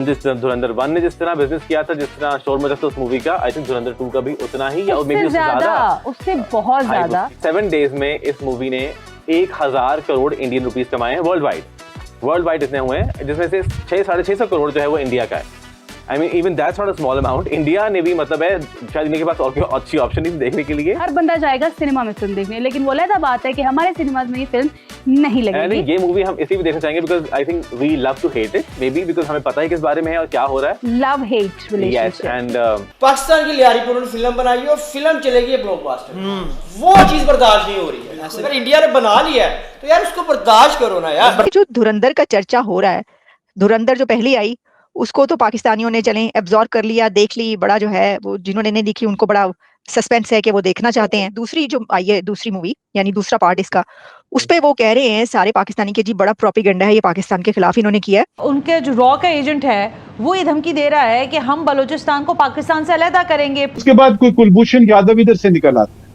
जिस तरह धुरंधर 1 ने जिस तरह बिजनेस किया था, जिस तरह शोर मचा था उस मूवी का, आई थिंक धुरंधर 2 का भी उतना ही या मे बी उससे ज्यादा, उससे बहुत ज्यादा। 7 डेज में इस मूवी ने 1000 करोड़ इंडियन रुपीस कमाए हैं वर्ल्ड वाइड इतने हुए हैं, जिसमें से 600-650 करोड़ जो है वो इंडिया का है। I mean, even that's not a small amount. India ने भी मतलब है शायद इनके पास और कोई अच्छी ऑप्शन नहीं देखने के लिए। हर बंदा जाएगा सिनेमा में फिल्म देखने, लेकिन वो अलग बात है कि हमारे सिनेमाज में ये फिल्म नहीं लगेगी। ये मूवी हम इसलिए भी देखना चाहेंगे because I think we love to hate it, maybe because हमें पता है किस बारे में है और क्या हो रहा है। Love hate relationship. And Pakistan की लियारी पर उन्होंने फिल्म बनाई और फिल्म चलेगी ब्लॉकबस्टर, वो चीज बर्दाश्त नहीं हो रही है। अगर इंडिया ने बना लिया है तो यार उसको बर्दाश्त करो ना यार। जो धुरंधर का चर्चा हो रहा है, धुरंधर जो पहली आई उसको तो पाकिस्तानियों ने चलें एब्जॉर्ब कर लिया, देख ली, बड़ा जो है वो जिन्होंने नहीं देखी उनको बड़ा सस्पेंस है कि वो देखना चाहते हैं। दूसरी जो आई है दूसरी मूवी यानी दूसरा पार्ट इसका, उस पे वो कह रहे हैं सारे पाकिस्तानी के जी बड़ा प्रोपेगेंडा है, ये पाकिस्तान के खिलाफ इन्होंने किया है। उनके जो रॉ का एजेंट है वो ये धमकी दे रहा है कि हम बलूचिस्तान को पाकिस्तान से अलहदा करेंगे। उसके बाद कोई कुलभूषण यादव इधर से निकल आता है,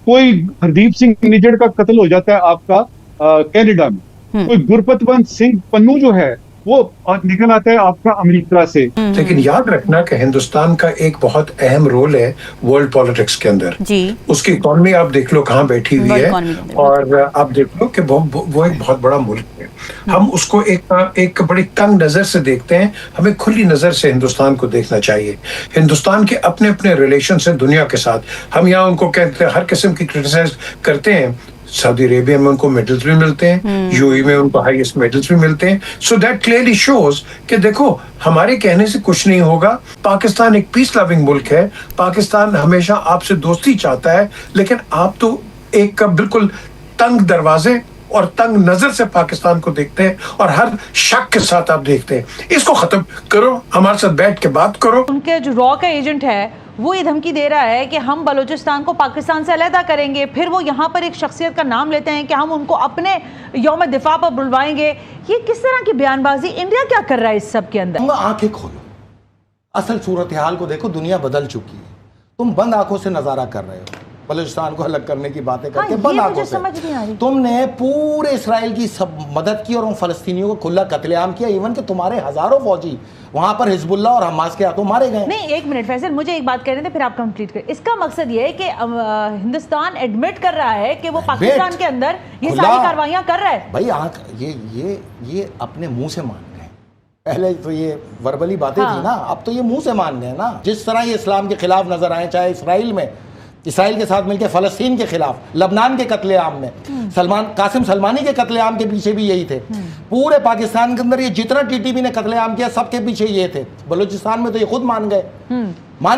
कोई हरदीप सिंह निज्जर का कत्ल हो जाता है आपका कनाडा में, कोई गुरपतवंत सिंह पन्नू जो है वो निकल आता है आपका अमेरिका से। लेकिन याद रखना कि हिंदुस्तान का एक बहुत अहम रोल है वर्ल्ड पॉलिटिक्स के अंदर जी। उसकी इकोनॉमी आप देख लो कहाँ बैठी हुई है, और आप देख लो कि वो एक बहुत बड़ा मुल्क है। हम उसको एक बड़ी तंग नजर से देखते हैं, हमें खुली नजर से हिंदुस्तान को देखना चाहिए। हिंदुस्तान के अपने अपने रिलेशन है दुनिया के साथ, हम यहाँ उनको कहते हैं हर किस्म की क्रिटिसाइज करते हैं। सऊदी अरेबिया में उनको मेडल्स भी मिलते हैं, यूएई में उनको हाईएस्ट मेडल्स भी मिलते हैं। सो दैट क्लियरली शोज कि देखो हमारे कहने से कुछ नहीं होगा। पाकिस्तान एक पीस लविंग मुल्क है, पाकिस्तान हमेशा आपसे दोस्ती चाहता है, लेकिन आप तो एक बिल्कुल तंग दरवाजे और तंग नजर से पाकिस्तान को देखते हैं और हर शक के साथ आप देखते हैं। इसको खत्म करो, हमारे साथ बैठ के बात करो। उनके जो रॉ का एजेंट है वो ये धमकी दे रहा है कि हम बलूचिस्तान को पाकिस्तान से अलहदा करेंगे। फिर वो यहाँ पर एक शख्सियत का नाम लेते हैं कि हम उनको अपने यौम दिफा पर बुलवाएंगे। ये किस तरह की बयानबाजी, इंडिया क्या कर रहा है इस सब के अंदर? आंखें खोलो, असल सूरत हाल को देखो, दुनिया बदल चुकी है। तुम बंद आंखों से नजारा कर रहे हो, बलूचिस्तान को अलग करने की बातें करके बंद आंखों से। समझ नहीं आ रही। तुमने पूरे इसराइल की सब मदद की और उन फलस्तीनियों को खुला कत्लेआम किया। इवन कि तुम्हारे हजारों फौजी वहां पर हिजबुल्लाह और हमास के हाथों मारे गए। नहीं, एक मिनट फैसल, मुझे एक बात कह रहे थे फिर आप कंप्लीट करें। इसका मकसद ये है कि हिंदुस्तान एडमिट कर रहा है कि वो पाकिस्तान के अंदर ये सारी कार्रवाइयां कर रहा है। भाई आंख ये अपने मुंह से मान गए। पहले तो ये वर्बली बातें थी ना, अब तो ये मुंह से मान गए ना। जिस तरह ये इस्लाम के खिलाफ नजर आए, चाहे इसराइल के साथ मिलकर फलस्तीन के खिलाफ, लबनान के कत्लेआम में, कासिम सलमानी के कत्लेआम के पीछे भी यही थे। पूरे पाकिस्तान के अंदर ये जितना टीटीपी ने कत्लेआम किया सबके पीछे ये थे। बलूचिस्तान में तो ये खुद मान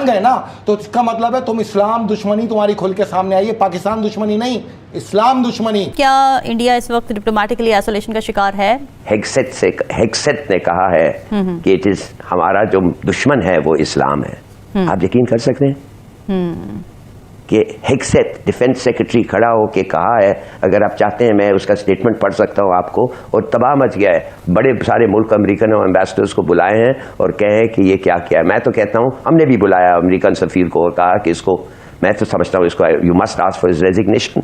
गए ना। तो इसका मतलब है तुम इस्लाम दुश्मनी तुम्हारी खुल के सामने आई है, पाकिस्तान दुश्मनी नहीं, इस्लाम दुश्मनी। क्या इंडिया इस वक्त डिप्लोमेटिकली आइसोलेशन का शिकार है? हेग्सेट ने कहा है कि इट इज हमारा जो दुश्मन है वो इस्लाम है। आप यकीन कर सकते हैं कि हेग्सेट डिफेंस सेक्रेटरी खड़ा होकर कहा है, अगर आप चाहते हैं मैं उसका स्टेटमेंट पढ़ सकता हूं आपको, और तबाह मच गया है। बड़े सारे मुल्क अमेरिकन और एम्बेसडर्स को बुलाए हैं और कहे कि ये क्या किया है। मैं तो कहता हूं हमने भी बुलाया अमेरिकन सफीर को और कहा कि इसको, मैं तो समझता हूं इसको you must ask for his resignation.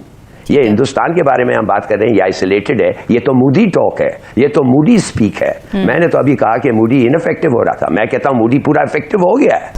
ये हिंदुस्तान के बारे में हम बात कर रहे हैं, ये आइसोलेटेड है, ये तो मूडी टॉक है, ये तो मूडी स्पीक है। मैंने तो अभी कहा कि मूडी इनफेक्टिव हो रहा था, मैं कहता हूं मूडी पूरा इफेक्टिव हो गया है।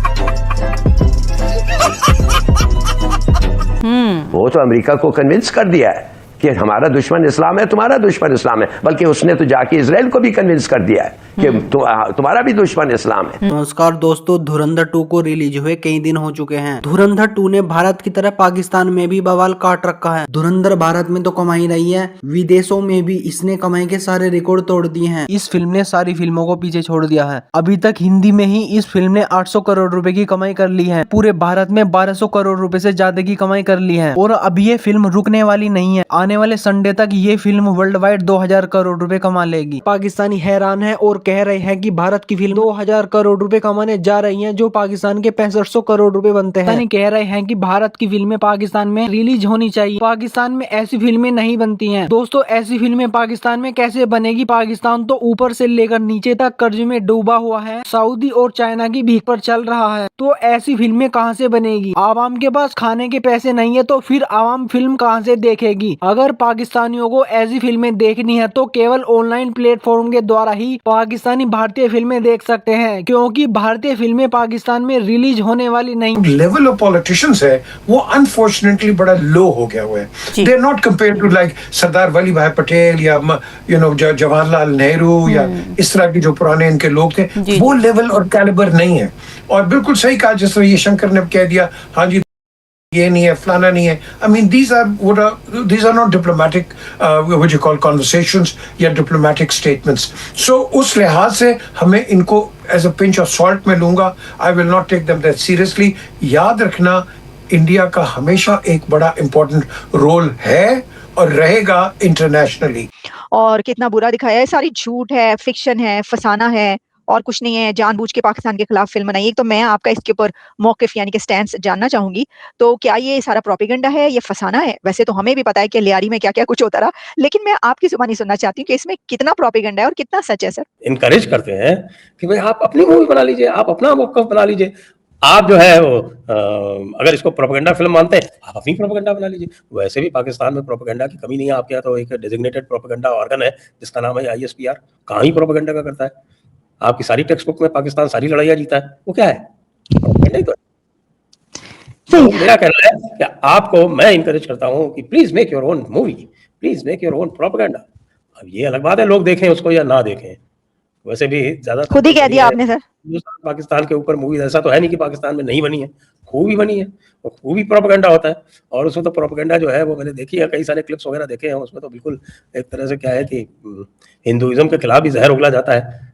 वो तो अमेरिका को कन्विंस कर दिया है कि हमारा दुश्मन इस्लाम है, तुम्हारा दुश्मन इस्लाम है, बल्कि उसने तो जाके इजराइल को भी कन्विंस कर दिया है कि तुम्हारा भी दुश्मन इस्लाम है। नमस्कार दोस्तों, धुरंधर 2 को रिलीज हुए कई दिन हो चुके हैं। धुरंधर 2 ने भारत की तरह पाकिस्तान में भी बवाल काट रखा है। धुरंधर भारत में तो कमाई रही है, विदेशों में भी इसने कमाई के सारे रिकॉर्ड तोड़ दिए हैं। इस फिल्म ने सारी फिल्मों को पीछे छोड़ दिया है। अभी तक हिंदी में ही इस फिल्म ने 800 करोड़ रुपए की कमाई कर ली है। पूरे भारत में 1200 करोड़ रुपए से ज्यादा की कमाई कर ली है। और अब ये फिल्म रुकने वाली नहीं है, आने वाले संडे तक ये फिल्म वर्ल्ड वाइड 2000 करोड़ रुपए कमा लेगी। पाकिस्तानी हैरान है और कह रहे हैं कि भारत की फिल्म 2000 करोड़ रुपए कमाने जा रही हैं, जो पाकिस्तान के 6500 करोड़ रुपए बनते हैं। कह रहे हैं कि भारत की फिल्में पाकिस्तान में रिलीज होनी चाहिए। पाकिस्तान में ऐसी फिल्में नहीं बनती हैं। दोस्तों, ऐसी फिल्में पाकिस्तान में कैसे बनेगी? पाकिस्तान तो ऊपर से लेकर नीचे तक कर्ज में डूबा हुआ है, सऊदी और चाइना की भीख पर चल रहा है, तो ऐसी फिल्में कहां से बनेगी? आवाम के पास खाने के पैसे नहीं है तो फिर आवाम फिल्म कहां से देखेगी? अगर पाकिस्तानियों को ऐसी फिल्में देखनी है तो केवल ऑनलाइन प्लेटफॉर्म के द्वारा ही पाकिस्तानी भारतीय फिल्में देख सकते हैं, क्योंकि भारतीय फिल्में पाकिस्तान में रिलीज होने वाली नहीं। लेवल ऑफ पॉलिटिशियंस है वो अनफॉर्चुनेटली बड़ा लो हो गया हुआ है। They are not compare to like Sardar Vallabh Bhai Patel या जवाहरलाल नेहरू या इस तरह के जो पुराने इनके लोग थे, वो लेवल और कैलिबर नहीं है। और बिल्कुल सही कहा जिस तरह ये शंकर ने कह दिया, हाँ जी ये नहीं है, फलाना नहीं है। I mean, these are not diplomatic, what you call conversations या diplomatic statements. So उस लिहाज से हमें इनको as a pinch of salt में लूंगा। I will not take them that seriously. याद रखना, इंडिया का हमेशा एक बड़ा important रोल है और रहेगा इंटरनेशनली। और कितना बुरा दिखाया है, सारी झूठ है, फिक्शन है, फसाना है और कुछ नहीं है। जानबूझ के पाकिस्तान के खिलाफ फिल्म बनाई। तो मैं आपका इसके ऊपर मौकिफ यानी कि स्टैंस जानना चाहूंगी, तो क्या ये सारा प्रोपेगेंडा है, ये फसाना है? वैसे तो हमें भी पता है कि लियारी में क्या क्या कुछ होता रहा, लेकिन मैं आपकी जुबानी सुनना चाहती हूँ कि इसमें कितना प्रोपेगेंडा है और कितना सच है। सर इनकरेज करते हैं कि भाई आप अपनी मूवी बना लीजिए, आप अपना मौक़िफ़ बना लीजिए। आप जो है वो अगर इसको प्रोपेगेंडा फिल्म मानते हैं, आप अपनी प्रोपेगेंडा बना लीजिए। वैसे भी पाकिस्तान में प्रोपेगेंडा की कमी नहीं है। आपके यहाँ तो एक डेजिग्नेटेड प्रोपेगेंडा ऑर्गन है जिसका नाम है ISPR। कहाँ ही प्रोपेगेंडा का करता है? आपकी सारी टेक्स्ट बुक में पाकिस्तान सारी लड़ाइयाँ जीता है, वो क्या है? नहीं तो मेरा कहना है कि आपको मैं इनकरेज करता हूँ कि please make your own movie, please make your own propaganda. अब ये अलग बात है लोग देखें उसको या ना देखें, वैसे भी ज्यादा खुद ही कह दिया आपने सर। पाकिस्तान के ऊपर मूवी ऐसा तो है नहीं कि पाकिस्तान में नहीं बनी है, खूब ही बनी है। और खूब ही प्रोपेगेंडा होता है। और उसमें तो प्रोपेगेंडा जो है वो मैंने देखी है, कई सारे क्लिप्स वगैरह देखे हैं। उसमें तो बिल्कुल एक तरह से क्या है कि हिंदुइज्म के खिलाफ भी जहर उगला जाता है।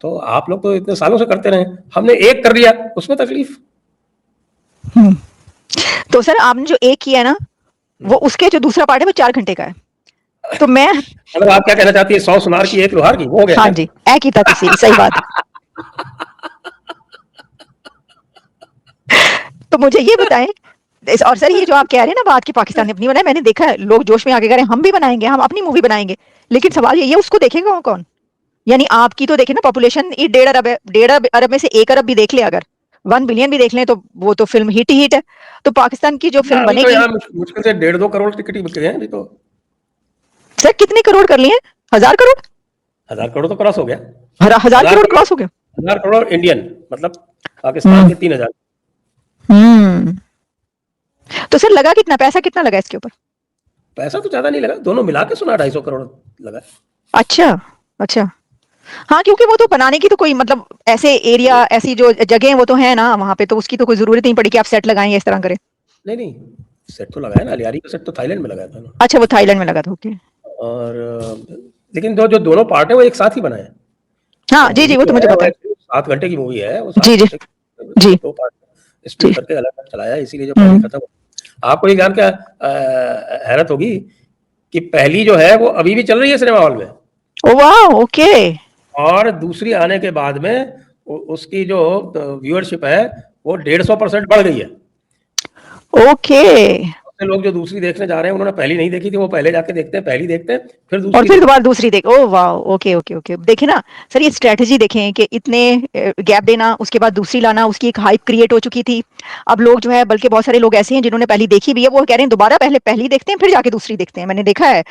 तो आप लोग तो इतने सालों से करते रहे, हमने एक कर दिया, उसमें तकलीफ। तो सर आपने जो एक किया ना, वो उसके जो दूसरा पार्ट है वो 4 घंटे का है। तो मैं मतलब आप क्या कहना चाहती है, 100 सुनार की 1 लोहार की, वो हो गया? हाँ जी, एक ही था तस्वीर, सही बात। तो मुझे ये बताएं, और सर ये जो आप कह रहे हैं ना बात की पाकिस्तान ने अपनी बनाई, मैंने देखा है लोग जोश में आके कह रहे हैं हम भी बनाएंगे, हम अपनी मूवी बनाएंगे। लेकिन सवाल ये उसको देखेगा कौन? यानी आपकी तो देखे ना पॉपुलेशन 1.5 अरब है, 1.5 अरब में से 1 अरब भी देख ले, अगर 1 बिलियन भी देख लें तो वो तो फिल्म हिट ही हिट है। तो पाकिस्तान की जो फिल्म बनेगी मुश्किल से 1.5-2 करोड़ टिकट ही बिके हैं अभी तो। सर कितने करोड़ कर लिए? 1000 करोड़? 1000 करोड़ तो क्रॉस हो गया। 1000 करोड़ क्रॉस हो गया। 1000 करोड़ इंडियन, मतलब पाकिस्तान के 3000। तो सर लगा कितना पैसा, कितना लगा इसके ऊपर? पैसा तो ज्यादा नहीं लगा, दोनों मिला के सुना 250 करोड़ लगा। अच्छा हाँ, क्योंकि वो तो बनाने की तो कोई मतलब ऐसे एरिया, ऐसी जो जगह वो तो है ना वहां पे, तो उसकी तो कोई जरूरत नहीं पड़ी कि आप सेट लगाएं इस तरह करें। नहीं सेट तो लगाया ना, लियारी का सेट तो थाईलैंड में लगाया था ना। अच्छा वो थाईलैंड में लगा था, ओके। और लेकिन जो दोनों पार्ट है वो एक साथ ही बनाए। हाँ जी वो तो मुझे पता है। 7 घंटे की मूवी है वो। जी 2 पार्ट स्प्लिट करके अलग चलाया, इसीलिए जब पार्टी खत्म। आपको ये जान के हैरत होगी कि पहली जो है वो अभी भी चल रही है सिनेमा हॉल में। वाह, ओके। और दूसरी आने के बाद में उसकी जो व्यूअरशिप है वो 150% बढ़ गई है। ओके। लोग जो दूसरी देखने जा रहे हैं उन्होंने पहली नहीं देखी थी, वो पहले जाके देखते हैं, पहली देखते हैं फिर दूसरी, और फिर दोबारा दूसरी देख। ओह वाह, ओके। देखें ना सर, ये स्ट्रेटजी देखें कि इतने गैप देना, उसके बाद दूसरी लाना, उसकी एक हाइप क्रिएट हो चुकी थी। अब लोग जो है, बल्कि बहुत सारे लोग ऐसे हैं जिन्होंने पहली देखी भी है, वो कह रहे हैं दोबारा पहले पहली देखते हैं फिर जाके दूसरी देखते हैं। मैंने देखा है